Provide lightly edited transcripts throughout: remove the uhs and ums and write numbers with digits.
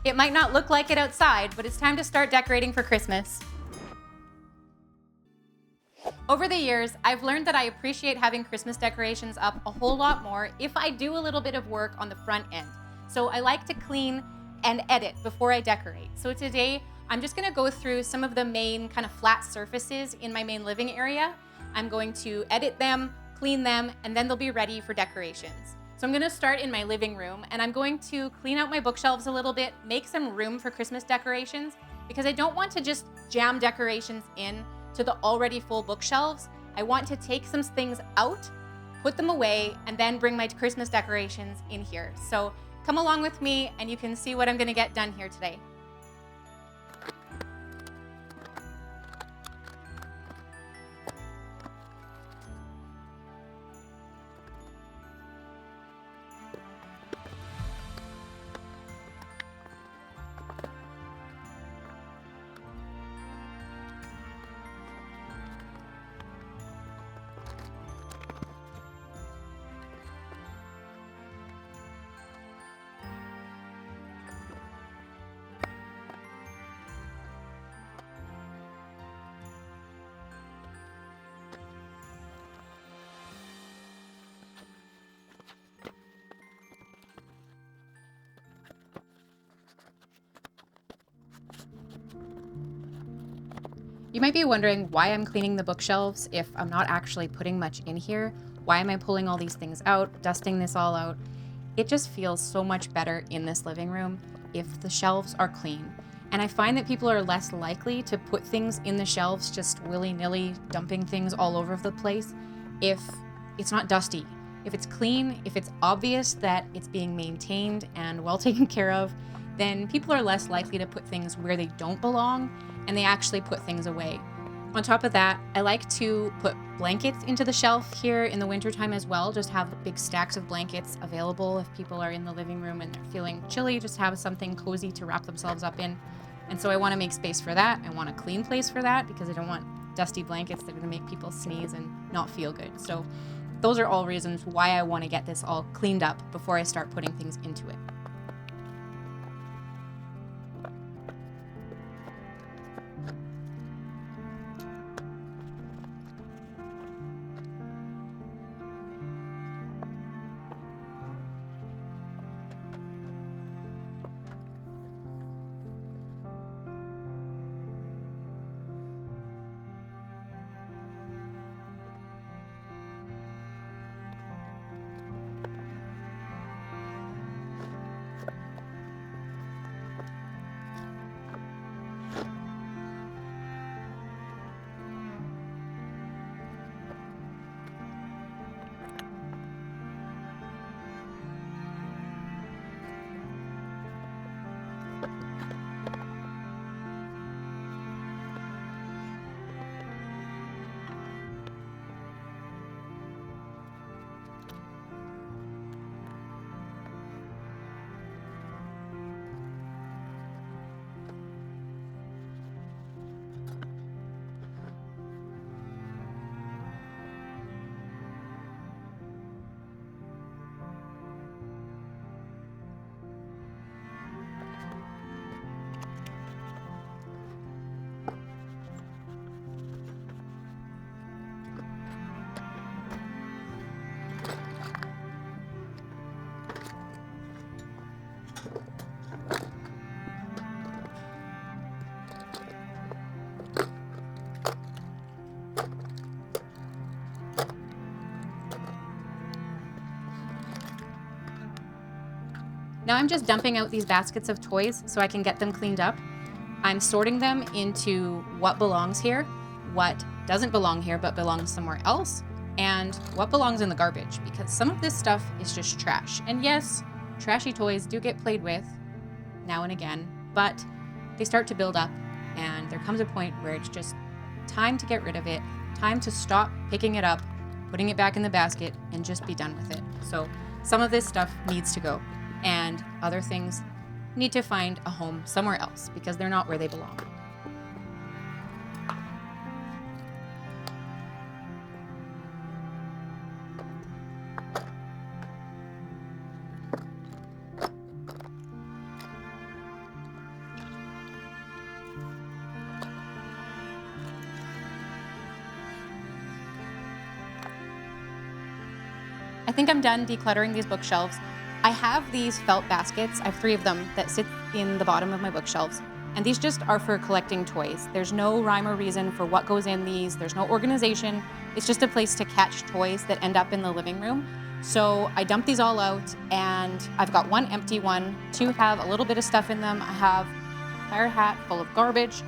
It might not look like it outside, but it's time to start decorating for Christmas. Over the years, I've learned that I appreciate having Christmas decorations up a whole lot more if I do a little bit of work on the front end. So I like to clean and edit before I decorate. So today, I'm just gonna go through some of the main kind of flat surfaces in my main living area. I'm going to edit them, clean them, and then they'll be ready for decorations. So I'm gonna start in my living room, and I'm going to clean out my bookshelves a little bit, make some room for Christmas decorations, because I don't want to just jam decorations in to the already full bookshelves. I want to take some things out, put them away, and then bring my Christmas decorations in here. So come along with me and you can see what I'm gonna get done here today. You might be wondering why I'm cleaning the bookshelves if I'm not actually putting much in here. Why am I pulling all these things out, dusting this all out? It just feels so much better in this living room if the shelves are clean. And I find that people are less likely to put things in the shelves just willy-nilly, dumping things all over the place if it's not dusty. If it's clean, if it's obvious that it's being maintained and well taken care of, then people are less likely to put things where they don't belong, and they actually put things away. On top of that, I like to put blankets into the shelf here in the wintertime as well. Just have big stacks of blankets available if people are in the living room and they're feeling chilly, just have something cozy to wrap themselves up in. And so I want to make space for that. I want a clean place for that because I don't want dusty blankets that are going to make people sneeze and not feel good. So those are all reasons why I want to get this all cleaned up before I start putting things into it. Now I'm just dumping out these baskets of toys so I can get them cleaned up. I'm sorting them into what belongs here, what doesn't belong here but belongs somewhere else, and what belongs in the garbage, because some of this stuff is just trash. And yes, trashy toys do get played with now and again, but they start to build up, and there comes a point where it's just time to get rid of it, time to stop picking it up, putting it back in the basket, and just be done with it. So some of this stuff needs to go, and other things need to find a home somewhere else because they're not where they belong. I think I'm done decluttering these bookshelves. I have these felt baskets. I have 3 of them that sit in the bottom of my bookshelves. And these just are for collecting toys. There's no rhyme or reason for what goes in these. There's no organization. It's just a place to catch toys that end up in the living room. So I dump these all out, and I've got 1 empty one, 2 have a little bit of stuff in them. I have a fire hat full of garbage,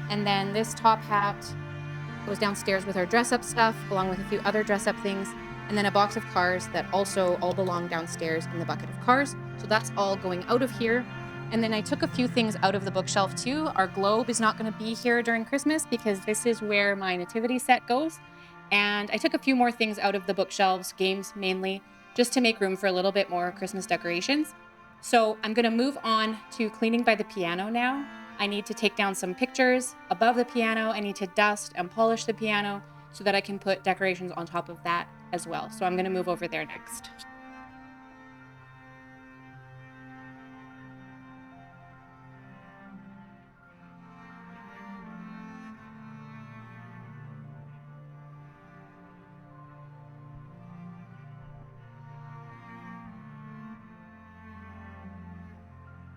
and then this top hat goes downstairs with our dress-up stuff, along with a few other dress-up things, and then a box of cars that also all belong downstairs in the bucket of cars. So that's all going out of here. And then I took a few things out of the bookshelf too. Our globe is not going to be here during Christmas because this is where my nativity set goes. And I took a few more things out of the bookshelves, games mainly, just to make room for a little bit more Christmas decorations. So I'm going to move on to cleaning by the piano now. I need to take down some pictures above the piano. I need to dust and polish the piano so that I can put decorations on top of that as well. So I'm going to move over there next.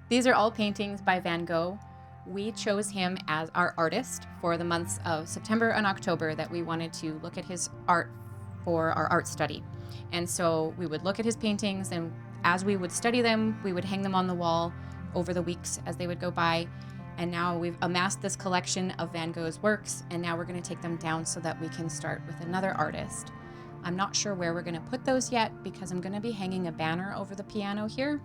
These are all paintings by Van Gogh. We chose him as our artist for the months of September and October that we wanted to look at his art for our art study. And so we would look at his paintings, and as we would study them, we would hang them on the wall over the weeks as they would go by. And now we've amassed this collection of Van Gogh's works, and now we're going to take them down so that we can start with another artist. I'm not sure where we're going to put those yet because I'm going to be hanging a banner over the piano here,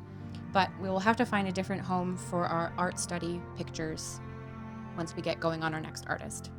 but we will have to find a different home for our art study pictures once we get going on our next artist.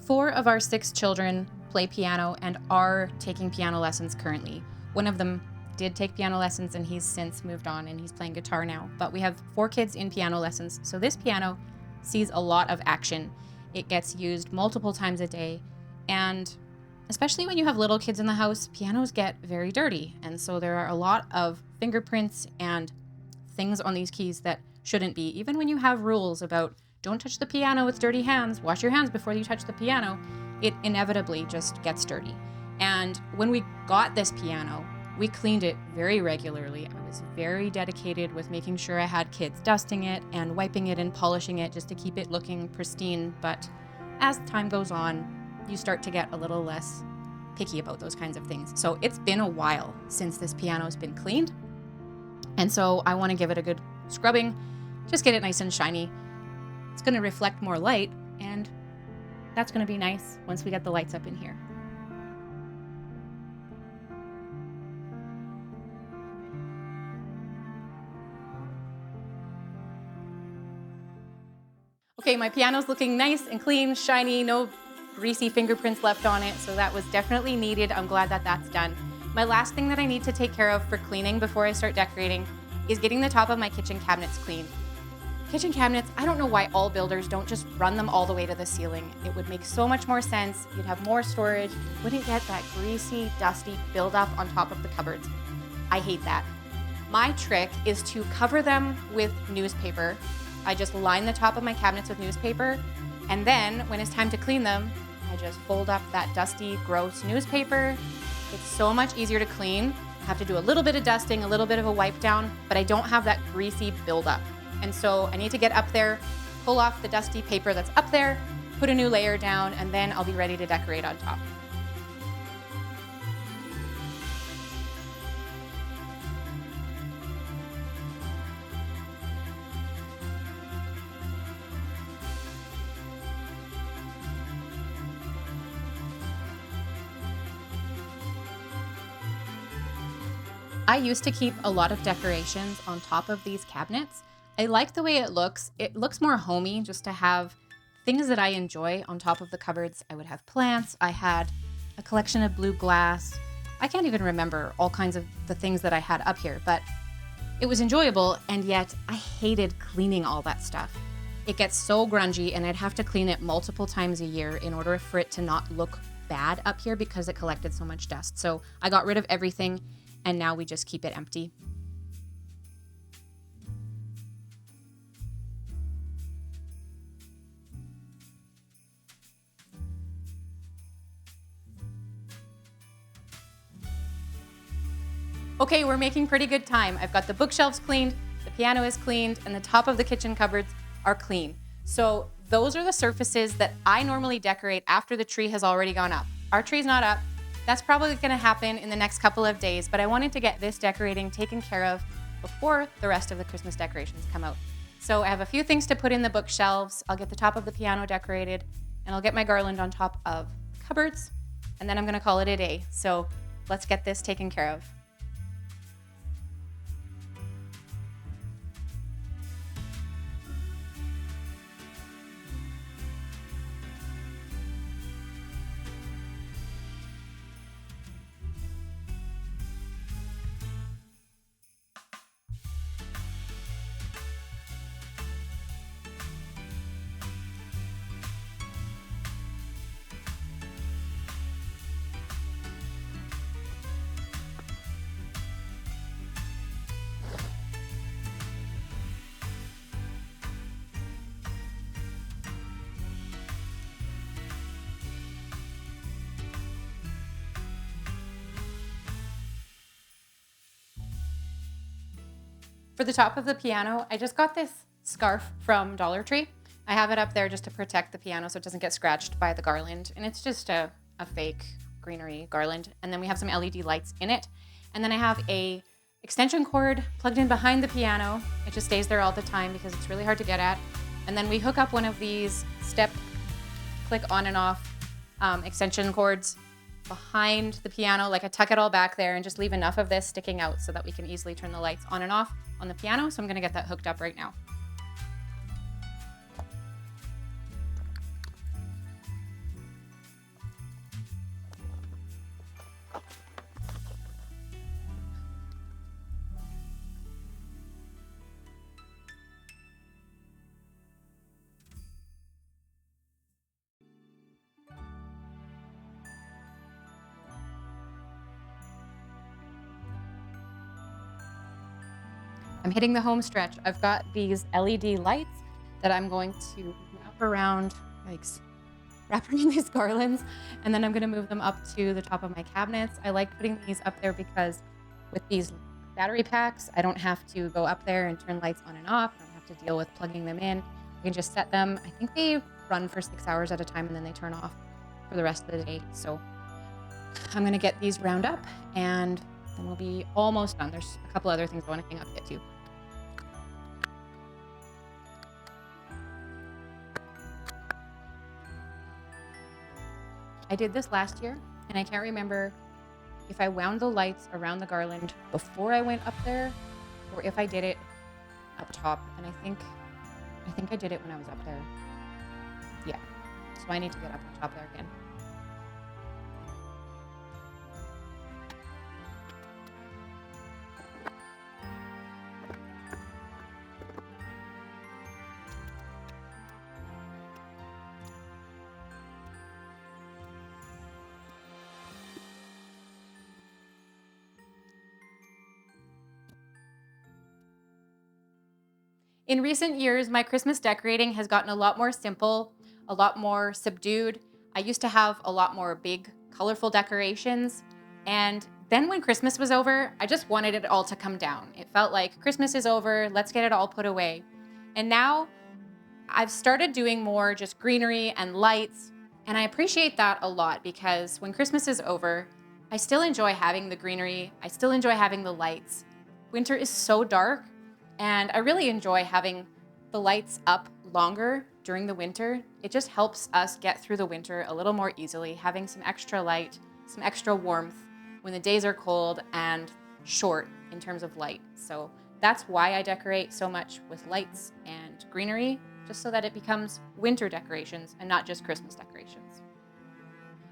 Four of our 6 children play piano and are taking piano lessons currently. One of them did take piano lessons and he's since moved on and he's playing guitar now. But we have 4 kids in piano lessons. So this piano sees a lot of action. It gets used multiple times a day. And especially when you have little kids in the house, pianos get very dirty. And so there are a lot of fingerprints and things on these keys that shouldn't be. Even when you have rules about don't touch the piano with dirty hands, wash your hands before you touch the piano, it inevitably just gets dirty. And when we got this piano, we cleaned it very regularly. I was very dedicated with making sure I had kids dusting it and wiping it and polishing it just to keep it looking pristine. But as time goes on, you start to get a little less picky about those kinds of things. So it's been a while since this piano's been cleaned. And so I want to give it a good scrubbing, just get it nice and shiny. It's going to reflect more light, and that's going to be nice once we get the lights up in here. Okay, my piano's looking nice and clean, shiny, no greasy fingerprints left on it, so that was definitely needed. I'm glad that that's done. My last thing that I need to take care of for cleaning before I start decorating is getting the top of my kitchen cabinets cleaned. Kitchen cabinets, I don't know why all builders don't just run them all the way to the ceiling. It would make so much more sense. You'd have more storage. You wouldn't get that greasy, dusty buildup on top of the cupboards. I hate that. My trick is to cover them with newspaper. I just line the top of my cabinets with newspaper, and then when it's time to clean them, I just fold up that dusty, gross newspaper. It's so much easier to clean. I have to do a little bit of dusting, a little bit of a wipe down, but I don't have that greasy buildup. And so I need to get up there, pull off the dusty paper that's up there, put a new layer down, and then I'll be ready to decorate on top. I used to keep a lot of decorations on top of these cabinets. I like the way it looks. It looks more homey just to have things that I enjoy on top of the cupboards. I would have plants. I had a collection of blue glass. I can't even remember all kinds of the things that I had up here, but it was enjoyable, and yet I hated cleaning all that stuff. It gets so grungy, and I'd have to clean it multiple times a year in order for it to not look bad up here because it collected so much dust. So I got rid of everything, and now we just keep it empty. Okay, we're making pretty good time. I've got the bookshelves cleaned, the piano is cleaned, and the top of the kitchen cupboards are clean. So those are the surfaces that I normally decorate after the tree has already gone up. Our tree's not up. That's probably gonna happen in the next couple of days, but I wanted to get this decorating taken care of before the rest of the Christmas decorations come out. So I have a few things to put in the bookshelves. I'll get the top of the piano decorated, and I'll get my garland on top of the cupboards, and then I'm gonna call it a day. So let's get this taken care of. For the top of the piano, I just got this scarf from Dollar Tree. I have it up there just to protect the piano so it doesn't get scratched by the garland. And it's just a fake greenery garland. And then we have some LED lights in it. And then I have a extension cord plugged in behind the piano. It just stays there all the time because it's really hard to get at. And then we hook up one of these step click on and off extension cords behind the piano. Like I tuck it all back there and just leave enough of this sticking out so that we can easily turn the lights on and off on the piano. So I'm gonna get that hooked up right now. I'm hitting the home stretch. I've got these LED lights that I'm going to wrap around, wrap around these garlands, and then I'm gonna move them up to the top of my cabinets. I like putting these up there because with these battery packs, I don't have to go up there and turn lights on and off. I don't have to deal with plugging them in. I can just set them. I think they run for 6 hours at a time and then they turn off for the rest of the day. So I'm gonna get these round up and then we'll be almost done. There's a couple other things I wanna hang up yet too. I did this last year, and I can't remember if I wound the lights around the garland before I went up there, or if I did it up top. And I think I did it when I was up there. Yeah, so I need to get up on top there again. In recent years, my Christmas decorating has gotten a lot more simple, a lot more subdued. I used to have a lot more big, colorful decorations. And then when Christmas was over, I just wanted it all to come down. It felt like Christmas is over, let's get it all put away. And now I've started doing more just greenery and lights. And I appreciate that a lot because when Christmas is over, I still enjoy having the greenery. I still enjoy having the lights. Winter is so dark. And I really enjoy having the lights up longer during the winter. It just helps us get through the winter a little more easily, having some extra light, some extra warmth when the days are cold and short in terms of light. So that's why I decorate so much with lights and greenery, just so that it becomes winter decorations and not just Christmas decorations.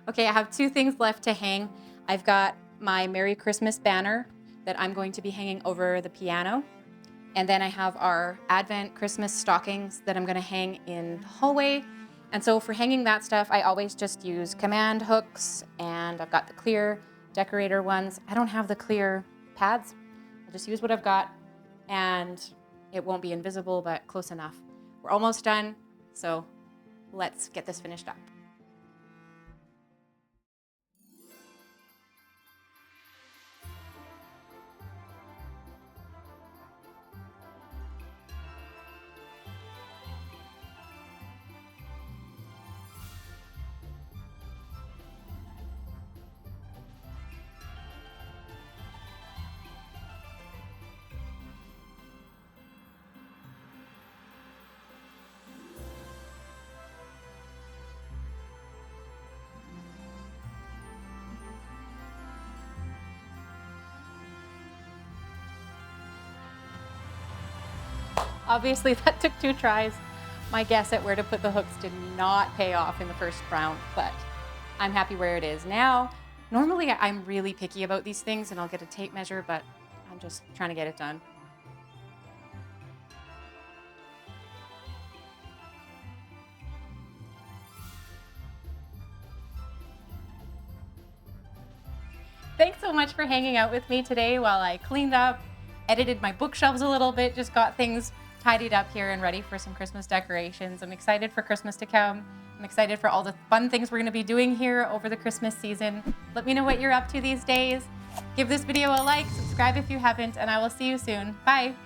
Okay, I have two things left to hang. I've got my Merry Christmas banner that I'm going to be hanging over the piano. And then I have our Advent Christmas stockings that I'm gonna hang in the hallway. And so for hanging that stuff, I always just use command hooks, and I've got the clear decorator ones. I don't have the clear pads. I'll just use what I've got, and it won't be invisible, but close enough. We're almost done, so let's get this finished up. Obviously that took 2 tries. My guess at where to put the hooks did not pay off in the first round, but I'm happy where it is now. Normally I'm really picky about these things and I'll get a tape measure, but I'm just trying to get it done. Thanks so much for hanging out with me today while I cleaned up, edited my bookshelves a little bit, just got things tidied up here and ready for some Christmas decorations. I'm excited for Christmas to come. I'm excited for all the fun things we're gonna be doing here over the Christmas season. Let me know what you're up to these days. Give this video a like, subscribe if you haven't, and I will see you soon. Bye.